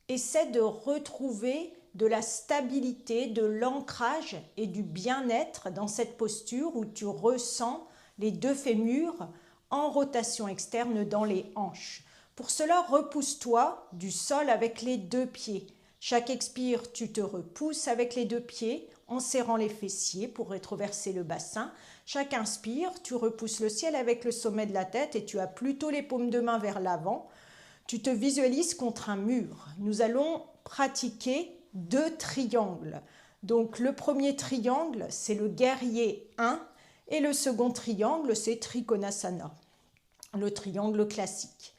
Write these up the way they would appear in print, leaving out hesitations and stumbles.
essaie de retrouver de la stabilité, de l'ancrage et du bien-être dans cette posture où tu ressens les deux fémurs en rotation externe dans les hanches. Pour cela, repousse-toi du sol avec les deux pieds. Chaque expire, tu te repousses avec les deux pieds en serrant les fessiers pour rétroverser le bassin. Chaque inspire, tu repousses le ciel avec le sommet de la tête et tu as plutôt les paumes de main vers l'avant. Tu te visualises contre un mur. Nous allons pratiquer 2 triangles. Donc le premier triangle, c'est le guerrier 1 et le second triangle, c'est Trikonasana, le triangle classique.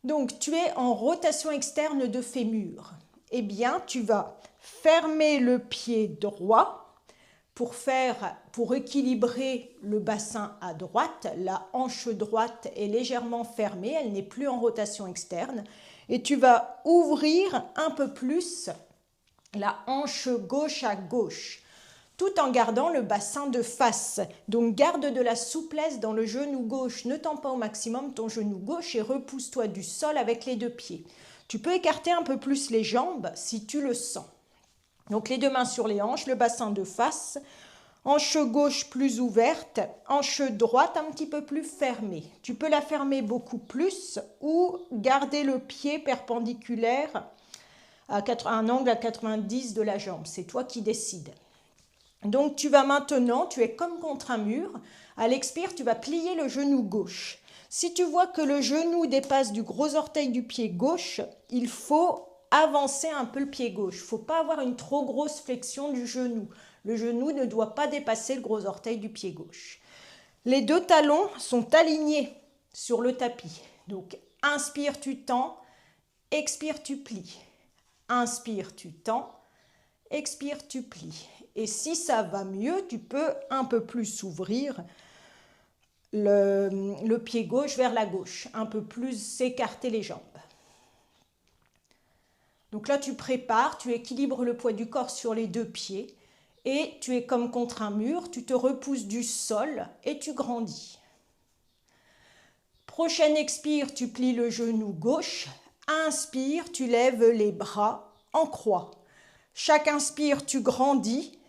Donc tu es en rotation externe de fémur. Eh bien, tu vas fermer le pied droit pour équilibrer le bassin à droite. La hanche droite est légèrement fermée, elle n'est plus en rotation externe. Et tu vas ouvrir un peu plus la hanche gauche à gauche, tout en gardant le bassin de face. Donc garde de la souplesse dans le genou gauche, ne tends pas au maximum ton genou gauche et repousse-toi du sol avec les deux pieds. Tu peux écarter un peu plus les jambes si tu le sens. Donc les deux mains sur les hanches, le bassin de face, hanche gauche plus ouverte, hanche droite un petit peu plus fermée. Tu peux la fermer beaucoup plus ou garder le pied perpendiculaire à un angle à 90 de la jambe. C'est toi qui décides. Donc tu vas maintenant, tu es comme contre un mur. À l'expire, tu vas plier le genou gauche. Si tu vois que le genou dépasse du gros orteil du pied gauche, il faut avancer un peu le pied gauche. Il ne faut pas avoir une trop grosse flexion du genou. Le genou ne doit pas dépasser le gros orteil du pied gauche. Les deux talons sont alignés sur le tapis. Donc inspire, tu tends, expire, tu plies. Inspire, tu tends, expire, tu plies. Et si ça va mieux, tu peux un peu plus s'ouvrir le pied gauche vers la gauche, un peu plus s'écarter les jambes. Donc là, tu prépares, tu équilibres le poids du corps sur les deux pieds et tu es comme contre un mur, tu te repousses du sol et tu grandis. Prochaine expire, tu plies le genou gauche. Inspire, tu lèves les bras en croix. Chaque inspire, tu grandis.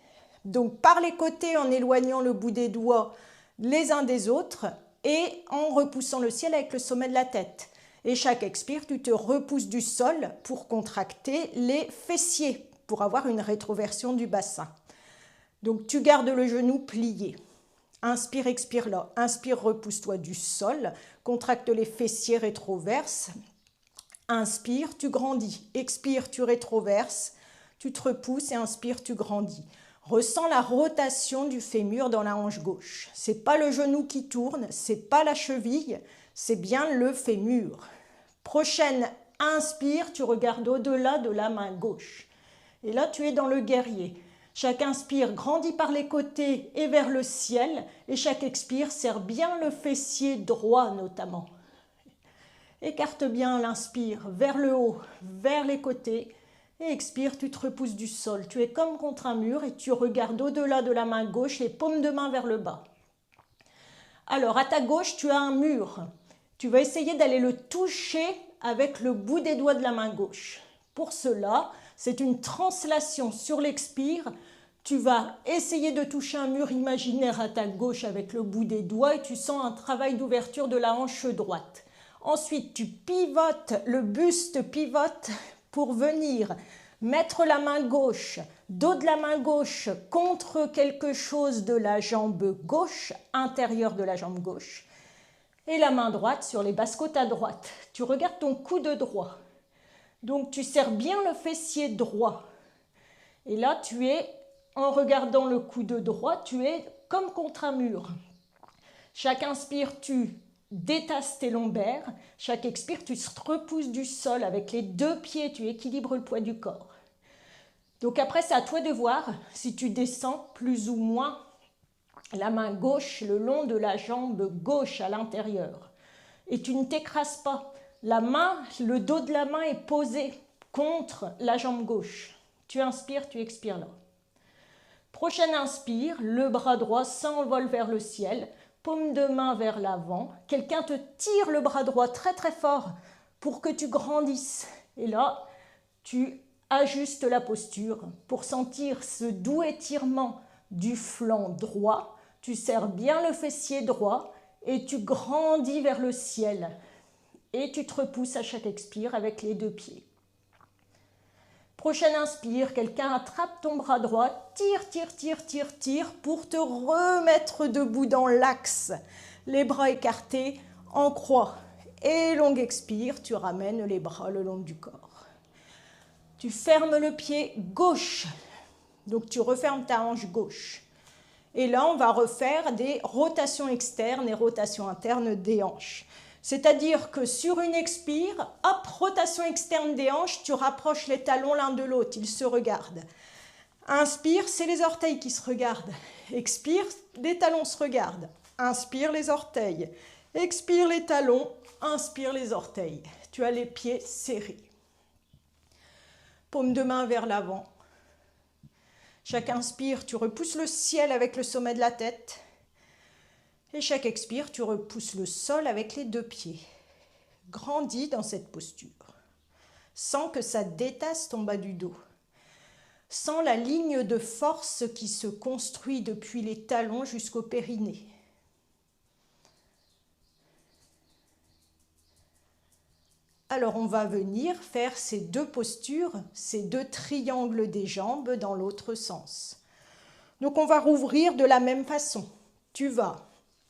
Donc par les côtés en éloignant le bout des doigts les uns des autres et en repoussant le ciel avec le sommet de la tête. Et chaque expire, tu te repousses du sol pour contracter les fessiers, pour avoir une rétroversion du bassin. Donc tu gardes le genou plié. Inspire, expire là. Inspire, repousse-toi du sol. Contracte les fessiers, rétroverse. Inspire, tu grandis. Expire, tu rétroverses. Tu te repousses et inspire, tu grandis. Ressens la rotation du fémur dans la hanche gauche. Ce n'est pas le genou qui tourne, ce n'est pas la cheville, c'est bien le fémur. Prochaine inspire, tu regardes au-delà de la main gauche. Et là, tu es dans le guerrier. Chaque inspire grandit par les côtés et vers le ciel. Et chaque expire serre bien le fessier droit notamment. Écarte bien l'inspire vers le haut, vers les côtés. Et expire, tu te repousses du sol. Tu es comme contre un mur et tu regardes au-delà de la main gauche, les paumes de main vers le bas. Alors, à ta gauche, tu as un mur. Tu vas essayer d'aller le toucher avec le bout des doigts de la main gauche. Pour cela, c'est une translation sur l'expire. Tu vas essayer de toucher un mur imaginaire à ta gauche avec le bout des doigts et tu sens un travail d'ouverture de la hanche droite. Ensuite, tu pivotes, le buste pivote pour venir mettre la main gauche, dos de la main gauche contre quelque chose de la jambe gauche, intérieur de la jambe gauche. Et la main droite sur les basses-côtes à droite. Tu regardes ton coude droit. Donc tu serres bien le fessier droit. Et là, tu es, en regardant le coude droit, tu es comme contre un mur. Chaque inspire, tu détasses tes lombaires. Chaque expire, tu te repousses du sol avec les deux pieds, tu équilibres le poids du corps. Donc après, c'est à toi de voir si tu descends plus ou moins la main gauche le long de la jambe gauche à l'intérieur. Et tu ne t'écrases pas. La main, le dos de la main est posé contre la jambe gauche. Tu inspires, tu expires là. Prochaine inspire, le bras droit s'envole vers le ciel, paume de main vers l'avant. Quelqu'un te tire le bras droit très très fort pour que tu grandisses. Et là, tu ajustes la posture pour sentir ce doux étirement du flanc droit. Tu serres bien le fessier droit et tu grandis vers le ciel. Et tu te repousses à chaque expire avec les 2 pieds. Prochaine inspire, quelqu'un attrape ton bras droit, tire, tire, tire, tire, tire pour te remettre debout dans l'axe. Les bras écartés en croix. Et longue expire, tu ramènes les bras le long du corps. Tu fermes le pied gauche. Donc tu refermes ta hanche gauche. Et là, on va refaire des rotations externes et rotations internes des hanches. C'est-à-dire que sur une expire, hop, rotation externe des hanches, tu rapproches les talons l'un de l'autre, ils se regardent. Inspire, c'est les orteils qui se regardent. Expire, les talons se regardent. Inspire, les orteils. Expire, les talons. Inspire, les orteils. Tu as les pieds serrés. Paume de main vers l'avant. Chaque inspire, tu repousses le ciel avec le sommet de la tête. Et chaque expire, tu repousses le sol avec les 2 pieds. Grandis dans cette posture. Sens que ça détasse ton bas du dos. Sens la ligne de force qui se construit depuis les talons jusqu'au périnée. Alors on va venir faire ces 2 postures, ces 2 triangles des jambes dans l'autre sens. Donc on va rouvrir de la même façon. Tu vas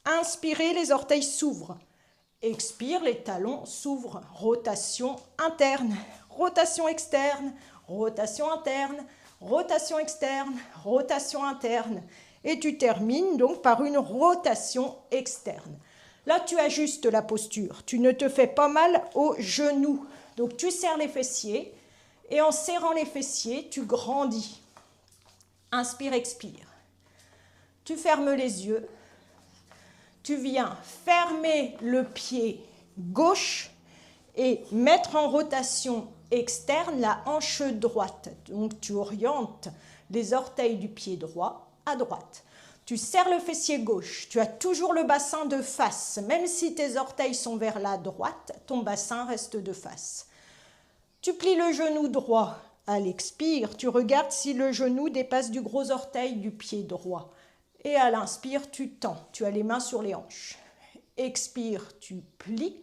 inspirer, les orteils s'ouvrent. Expire, les talons s'ouvrent. Rotation interne, rotation externe, rotation interne, rotation externe, rotation interne. Et tu termines donc par une rotation externe. Là, tu ajustes la posture. Tu ne te fais pas mal aux genoux. Donc, tu serres les fessiers. Et en serrant les fessiers, tu grandis. Inspire, expire. Tu fermes les yeux. Tu viens fermer le pied gauche et mettre en rotation externe la hanche droite. Donc, tu orientes les orteils du pied droit à droite. Tu serres le fessier gauche, tu as toujours le bassin de face. Même si tes orteils sont vers la droite, ton bassin reste de face. Tu plies le genou droit à l'expire. Tu regardes si le genou dépasse du gros orteil du pied droit. Et à l'inspire, tu tends. Tu as les mains sur les hanches. Expire, tu plies.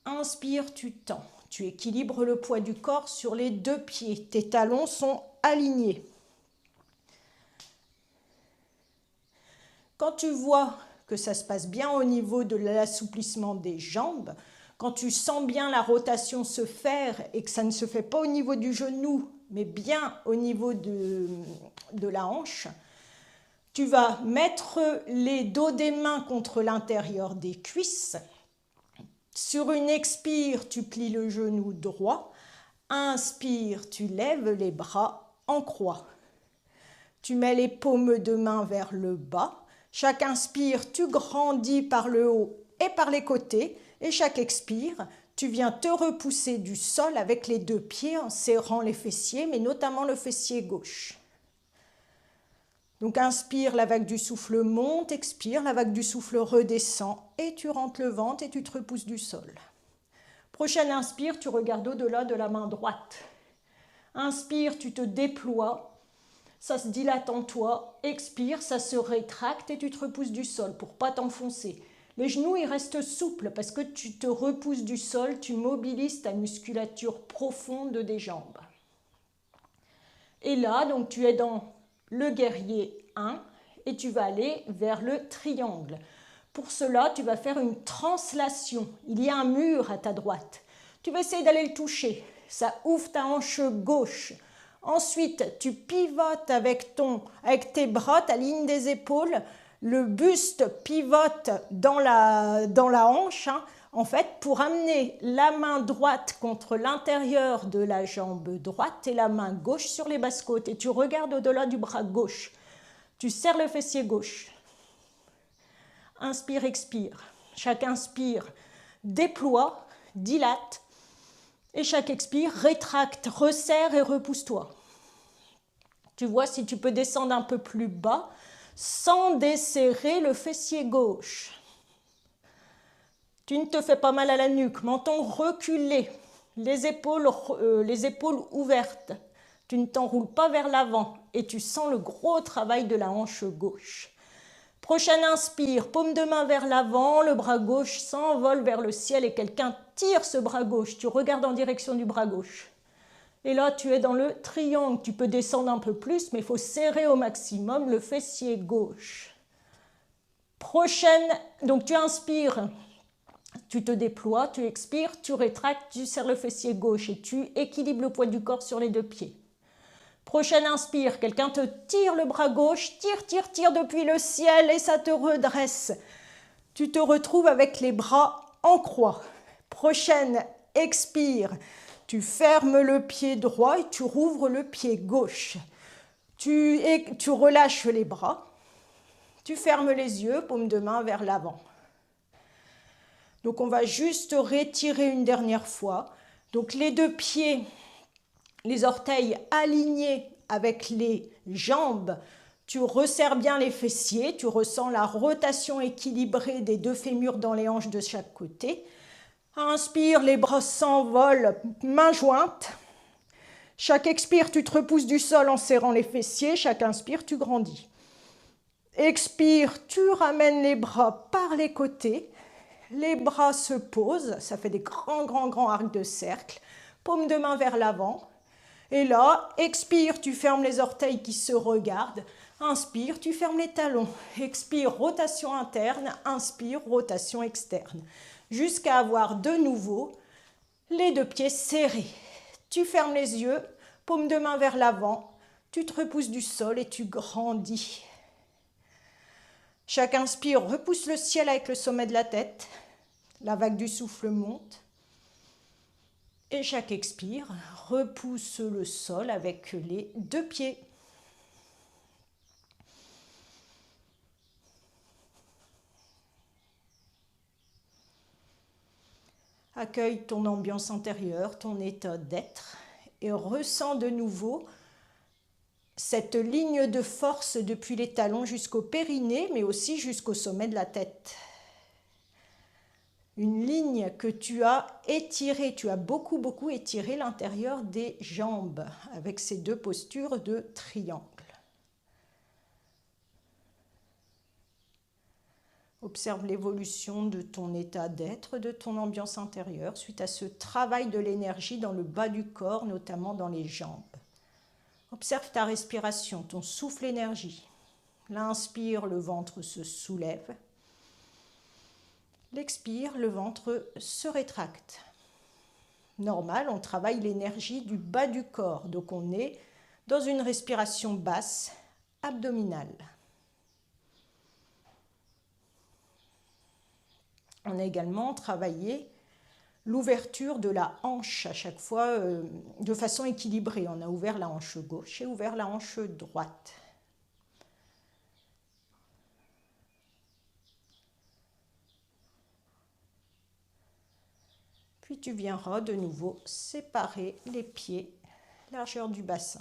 Inspire, tu tends. Tu équilibres le poids du corps sur les 2 pieds. Tes talons sont alignés. Quand tu vois que ça se passe bien au niveau de l'assouplissement des jambes, quand tu sens bien la rotation se faire et que ça ne se fait pas au niveau du genou, mais bien au niveau de la hanche, tu vas mettre les dos des mains contre l'intérieur des cuisses. Sur une expire, tu plies le genou droit. Inspire, tu lèves les bras en croix. Tu mets les paumes de main vers le bas. Chaque inspire, tu grandis par le haut et par les côtés. Et chaque expire, tu viens te repousser du sol avec les 2 pieds en serrant les fessiers, mais notamment le fessier gauche. Donc inspire, la vague du souffle monte, expire, la vague du souffle redescend et tu rentres le ventre et tu te repousses du sol. Prochaine inspire, tu regardes au-delà de la main droite. Inspire, tu te déploies. Ça se dilate en toi, expire, ça se rétracte et tu te repousses du sol pour ne pas t'enfoncer. Les genoux, ils restent souples parce que tu te repousses du sol, tu mobilises ta musculature profonde des jambes. Et là, donc tu es dans le guerrier 1 et tu vas aller vers le triangle. Pour cela, tu vas faire une translation. Il y a un mur à ta droite. Tu vas essayer d'aller le toucher. Ça ouvre ta hanche gauche. Ensuite, tu pivotes avec tes bras, ta ligne des épaules. Le buste pivote dans la hanche, en fait, pour amener la main droite contre l'intérieur de la jambe droite et la main gauche sur les basses-côtes. Et tu regardes au-delà du bras gauche. Tu serres le fessier gauche. Inspire, expire. Chaque inspire, déploie, dilate. Et chaque expire, rétracte, resserre et repousse-toi. Tu vois si tu peux descendre un peu plus bas sans desserrer le fessier gauche. Tu ne te fais pas mal à la nuque, menton reculé. les épaules ouvertes. Tu ne t'enroules pas vers l'avant et tu sens le gros travail de la hanche gauche. Prochaine inspire, paume de main vers l'avant, le bras gauche s'envole vers le ciel et quelqu'un tire ce bras gauche. Tu regardes en direction du bras gauche. Et là, tu es dans le triangle. Tu peux descendre un peu plus, mais il faut serrer au maximum le fessier gauche. Prochaine, donc tu inspires, tu te déploies, tu expires, tu rétractes, tu serres le fessier gauche et tu équilibres le poids du corps sur les deux pieds. Prochaine inspire, quelqu'un te tire le bras gauche, tire depuis le ciel et ça te redresse. Tu te retrouves avec les bras en croix. Prochaine expire, tu fermes le pied droit et tu rouvres le pied gauche. Tu relâches les bras, tu fermes les yeux, paume de main vers l'avant. Donc on va juste retirer une dernière fois. Donc les deux pieds, les orteils alignés avec les jambes, tu resserres bien les fessiers, tu ressens la rotation équilibrée des deux fémurs dans les hanches de chaque côté. Inspire, les bras s'envolent, mains jointes. Chaque expire, tu te repousses du sol en serrant les fessiers. Chaque inspire, tu grandis. Expire, tu ramènes les bras par les côtés. Les bras se posent, ça fait des grands arcs de cercle. Paume de main vers l'avant. Et là, expire, tu fermes les orteils qui se regardent. Inspire, tu fermes les talons. Expire, rotation interne. Inspire, rotation externe. Jusqu'à avoir de nouveau les deux pieds serrés. Tu fermes les yeux, paume de main vers l'avant. Tu te repousses du sol et tu grandis. Chaque inspire repousse le ciel avec le sommet de la tête. La vague du souffle monte. Et chaque expire repousse le sol avec les deux pieds. Accueille ton ambiance intérieure, ton état d'être et ressens de nouveau cette ligne de force depuis les talons jusqu'au périnée, mais aussi jusqu'au sommet de la tête. Une ligne que tu as étirée, tu as beaucoup étiré l'intérieur des jambes avec ces deux postures de triangle. Observe l'évolution de ton état d'être, de ton ambiance intérieure suite à ce travail de l'énergie dans le bas du corps, notamment dans les jambes. Observe ta respiration, ton souffle énergie. L'inspire, le ventre se soulève. L'expire, le ventre se rétracte. Normal, on travaille l'énergie du bas du corps, donc on est dans une respiration basse, abdominale. On a également travaillé l'ouverture de la hanche à chaque fois de façon équilibrée. On a ouvert la hanche gauche et ouvert la hanche droite. Puis tu viendras de nouveau séparer les pieds, largeur du bassin.